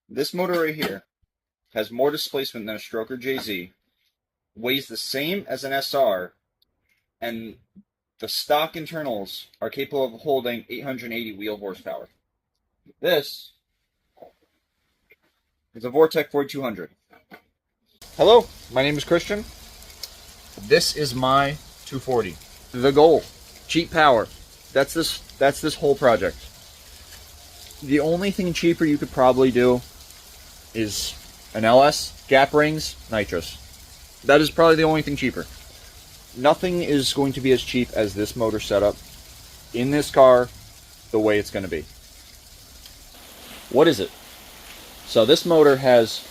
This motor right here has more displacement than a Stroker JZ, weighs the same as an SR, and the stock internals are capable of holding 880 wheel horsepower. This is a Vortec 4200. Hello, my name is Christian. This is my 240. The goal, cheap power. That's this whole project. The only thing cheaper you could probably do is an LS, gap rings, nitrous. That is probably the only thing cheaper. Nothing is going to be as cheap as this motor setup in this car the way it's going to be. What is it? So this motor has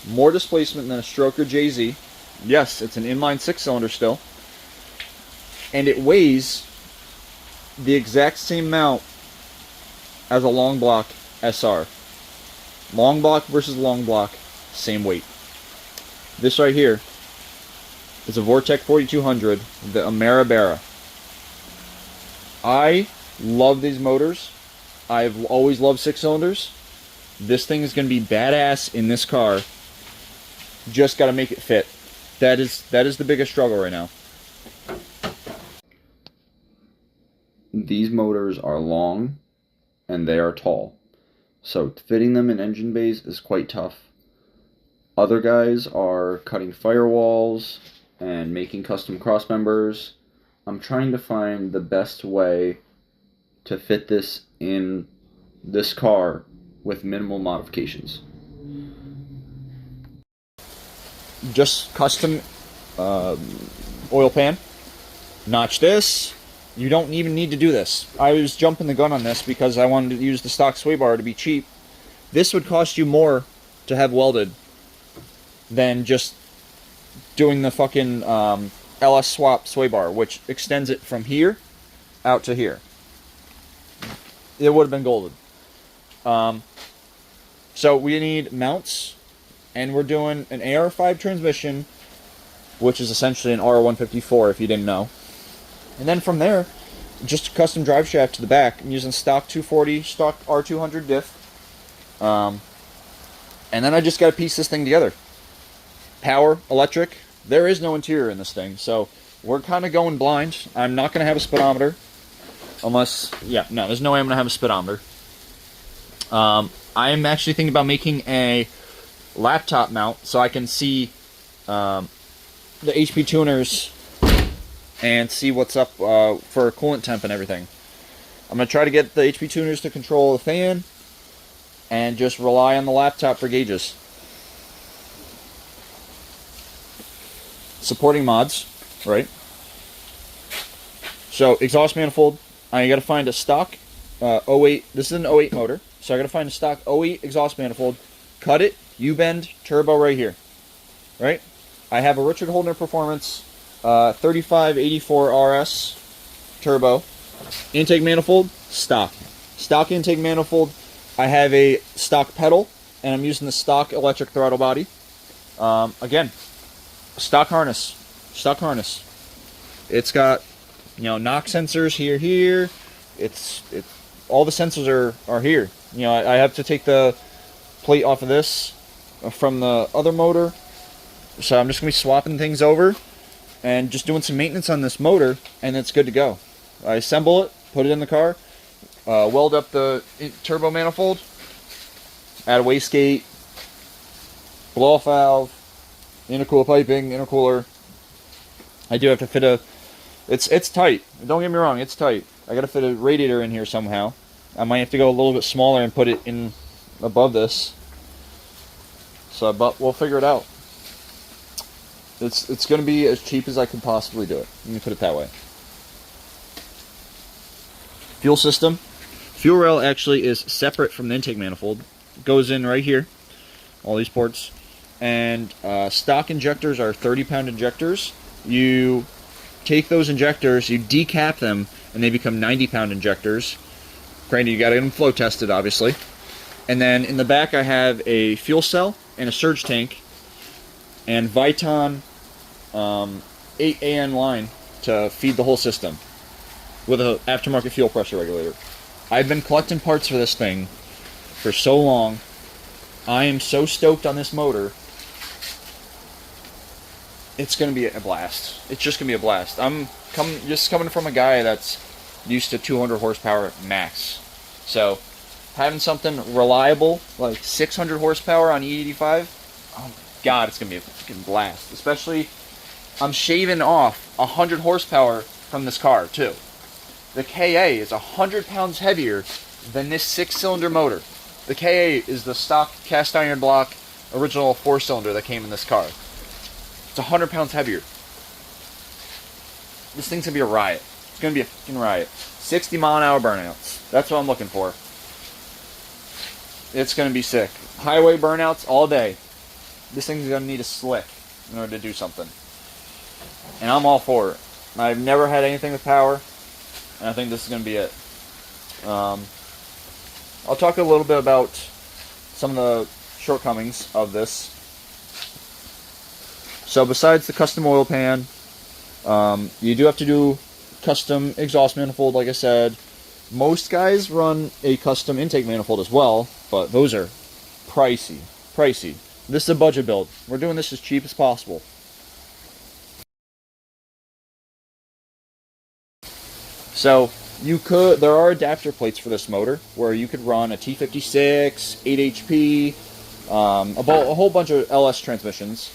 more displacement than a Stroker JZ. Yes, it's an inline 6-cylinder still. And it weighs the exact same amount as a long block SR. Long block versus long block, same weight. This right here is a Vortec 4200, the Ameribera. I love these motors. I've always loved 6-cylinders. This thing is going to be badass in this car. Just got to make it fit. That is the biggest struggle right now. These motors are long and they are tall, so fitting them in engine bays is quite tough. Other guys are cutting firewalls and making custom cross members. I'm trying to find the best way to fit this in this car with minimal modifications. Just custom oil pan. Notch this. You don't even need to do this. I was jumping the gun on this because I wanted to use the stock sway bar to be cheap. This would cost you more to have welded than just doing the fucking LS swap sway bar, which extends it from here out to here. It would have been golden. So we need mounts, and we're doing an AR5 transmission, which is essentially an R154 if you didn't know. And then from there, just a custom drive shaft to the back. I'm using stock 240, stock R200 diff. And then I just got to piece this thing together. Power, electric. There is no interior in this thing, so we're kind of going blind. I'm not going to have a speedometer. Unless, yeah, no, there's no way I'm going to have a speedometer. I am actually thinking about making a laptop mount so I can see the HP tuners and see what's up for coolant temp and everything. I'm going to try to get the HP tuners to control the fan and just rely on the laptop for gauges. Supporting mods, right? So, exhaust manifold. I got to find a stock 08. This is an 08 motor. So, I got to find a stock 08 exhaust manifold. Cut it, U-bend, turbo right here. Right? I have a Richard Holdner Performance 3584 RS turbo. Intake manifold, stock. Stock intake manifold. I have a stock pedal, and I'm using the stock electric throttle body. Again, stock harness. Stock harness. It's got, knock sensors here. It's all the sensors are here. I have to take the plate off of this from the other motor. So I'm just going to be swapping things over and just doing some maintenance on this motor, and it's good to go. I assemble it, put it in the car, weld up the turbo manifold, add a wastegate, blow-off valve, intercooler piping, intercooler. I do have to fit a... It's tight. Don't get me wrong, it's tight. I got to fit a radiator in here somehow. I might have to go a little bit smaller and put it in above this. So, but we'll figure it out. It's going to be as cheap as I can possibly do it. Let me put it that way. Fuel system. Fuel rail actually is separate from the intake manifold. It goes in right here. All these ports. And stock injectors are 30-pound injectors. You take those injectors, you decap them, and they become 90-pound injectors. Granted, you got to get them flow tested, obviously. And then in the back, I have a fuel cell and a surge tank, and Viton 8AN line to feed the whole system with an aftermarket fuel pressure regulator. I've been collecting parts for this thing for so long. I am so stoked on this motor. It's going to be a blast. It's just going to be a blast. I'm coming from a guy that's used to 200 horsepower max. So having something reliable, like 600 horsepower on E85, oh my god, it's going to be a fucking blast. Especially, I'm shaving off 100 horsepower from this car, too. The KA is 100 pounds heavier than this 6-cylinder motor. The KA is the stock cast iron block original 4-cylinder that came in this car. It's 100 pounds heavier. This thing's going to be a riot. It's going to be a fucking riot. 60 mile an hour burnouts. That's what I'm looking for. It's going to be sick. Highway burnouts all day. This thing's going to need a slick in order to do something. And I'm all for it. I've never had anything with power, and I think this is going to be it. I'll talk a little bit about some of the shortcomings of this. So besides the custom oil pan, you do have to do custom exhaust manifold, like I said. Most guys run a custom intake manifold as well, but those are pricey. This is a budget build. We're doing this as cheap as possible. So there are adapter plates for this motor where you could run a T56, 8 HP, a whole bunch of LS transmissions.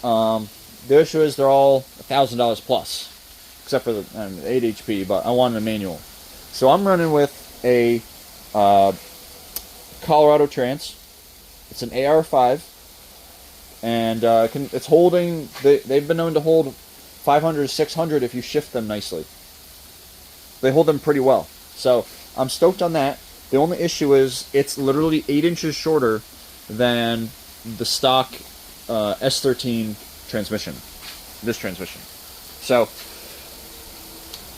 The issue is they're all $1,000 plus, except for the 8 HP, but I wanted a manual. So I'm running with a Colorado Trans. It's an AR5, and it's holding. They've been known to hold 500 to 600 if you shift them nicely. They hold them pretty well. So I'm stoked on that. The only issue is it's literally 8 inches shorter than the stock S13 transmission. This transmission. So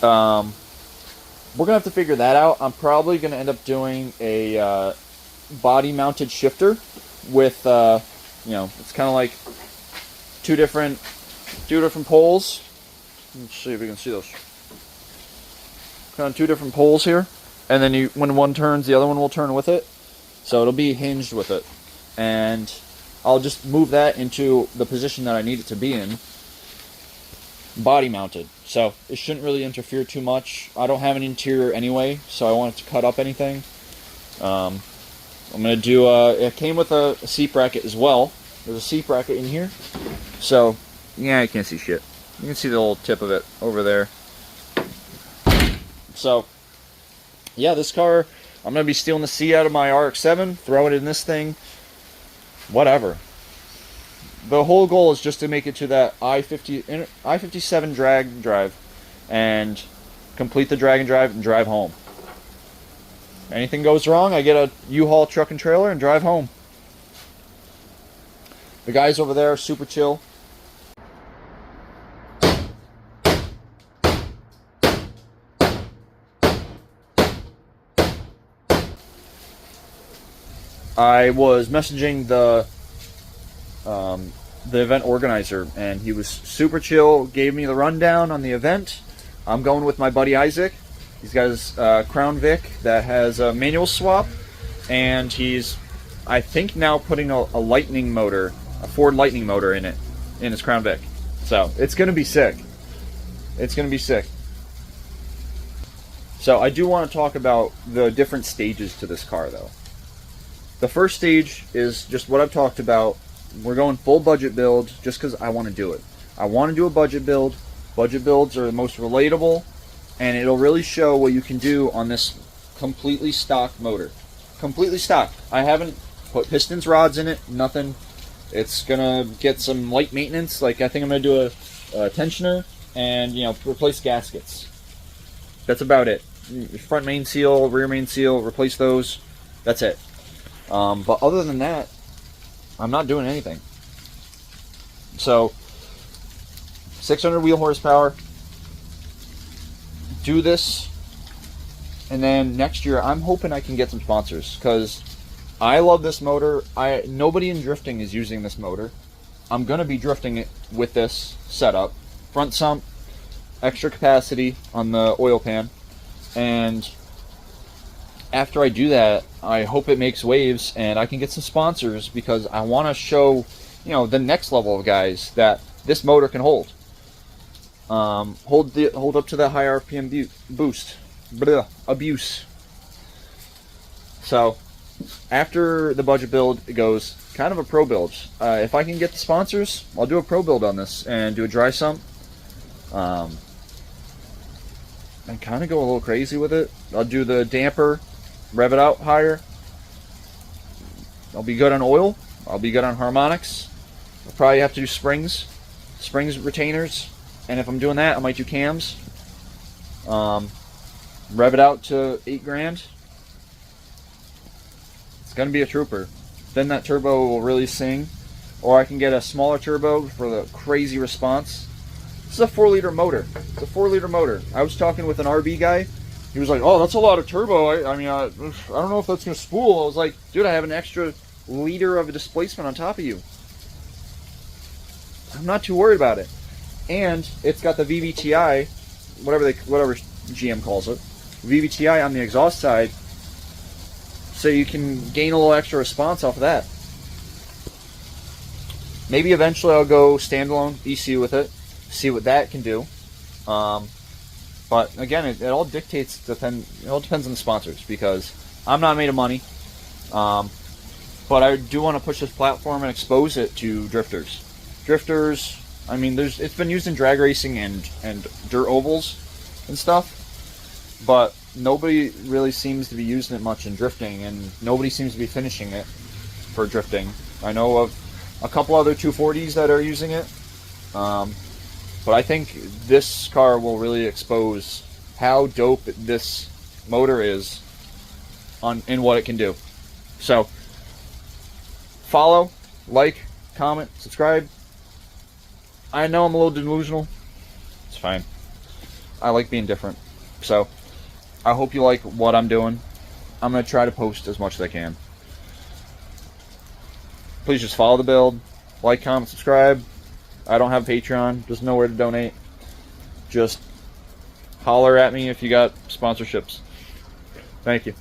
we're gonna have to figure that out. I'm probably gonna end up doing a body-mounted shifter with it's kind of like two different poles. Let's see if we can see those. Kind of two different poles here, and then when one turns, the other one will turn with it. So it'll be hinged with it, and I'll just move that into the position that I need it to be in, body mounted. So it shouldn't really interfere too much. I don't have an interior anyway, so I want it to cut up anything. I'm gonna do it came with a seat bracket as well. There's a seat bracket in here, so yeah, I can't see shit. You can see the little tip of it over there. So, yeah, this car, I'm going to be stealing the C out of my RX-7, throwing it in this thing, whatever. The whole goal is just to make it to that I-57 drag and drive, and complete the drag and drive home. Anything goes wrong, I get a U-Haul truck and trailer and drive home. The guys over there are super chill. I was messaging the event organizer, and he was super chill, gave me the rundown on the event. I'm going with my buddy Isaac. He's got his Crown Vic that has a manual swap, and he's, I think, now putting a Lightning motor, a Ford Lightning motor in his Crown Vic. So it's going to be sick. It's going to be sick. So I do want to talk about the different stages to this car, though. The first stage is just what I've talked about. We're going full budget build just because I want to do it. I want to do a budget build. Budget builds are the most relatable, and it'll really show what you can do on this completely stock motor. Completely stock. I haven't put pistons, rods in it, nothing. It's going to get some light maintenance. Like, I think I'm going to do a tensioner and, replace gaskets. That's about it. Front main seal, rear main seal, replace those. That's it. But other than that, I'm not doing anything. So, 600 wheel horsepower. Do this, and then next year I'm hoping I can get some sponsors, because I love this motor. Nobody in drifting is using this motor. I'm gonna be drifting it with this setup. Front sump, extra capacity on the oil pan, and after I do that, I hope it makes waves and I can get some sponsors, because I want to show, the next level of guys that this motor can hold. Hold up to that high RPM boost. Abuse. So, after the budget build, it goes kind of a pro build. If I can get the sponsors, I'll do a pro build on this and do a dry sump. And kind of go a little crazy with it. I'll do the damper, rev it out higher. I'll be good on oil. I'll be good on harmonics. I'll probably have to do springs retainers. And if I'm doing that, I might do cams. Rev it out to 8 grand. It's going to be a trooper. Then that turbo will really sing. Or I can get a smaller turbo for the crazy response. This is a 4-liter motor. It's a 4-liter motor. I was talking with an RB guy. He was like, "Oh, that's a lot of turbo. I don't know if that's going to spool." I was like, "Dude, I have an extra liter of a displacement on top of you. I'm not too worried about it." And it's got the VVTi, whatever GM calls it, VVTi on the exhaust side, so you can gain a little extra response off of that. Maybe eventually I'll go standalone ECU with it, see what that can do. But again, it all dictates. It all depends on the sponsors, because I'm not made of money. But I do want to push this platform and expose it to drifters. Drifters. I mean, it's been used in drag racing and dirt ovals and stuff, but nobody really seems to be using it much in drifting, and nobody seems to be finishing it for drifting. I know of a couple other 240s that are using it, but I think this car will really expose how dope this motor is in what it can do. So, follow, like, comment, subscribe. I know I'm a little delusional. It's fine. I like being different. So, I hope you like what I'm doing. I'm going to try to post as much as I can. Please just follow the build. Like, comment, subscribe. I don't have Patreon. There's nowhere to donate. Just holler at me if you got sponsorships. Thank you.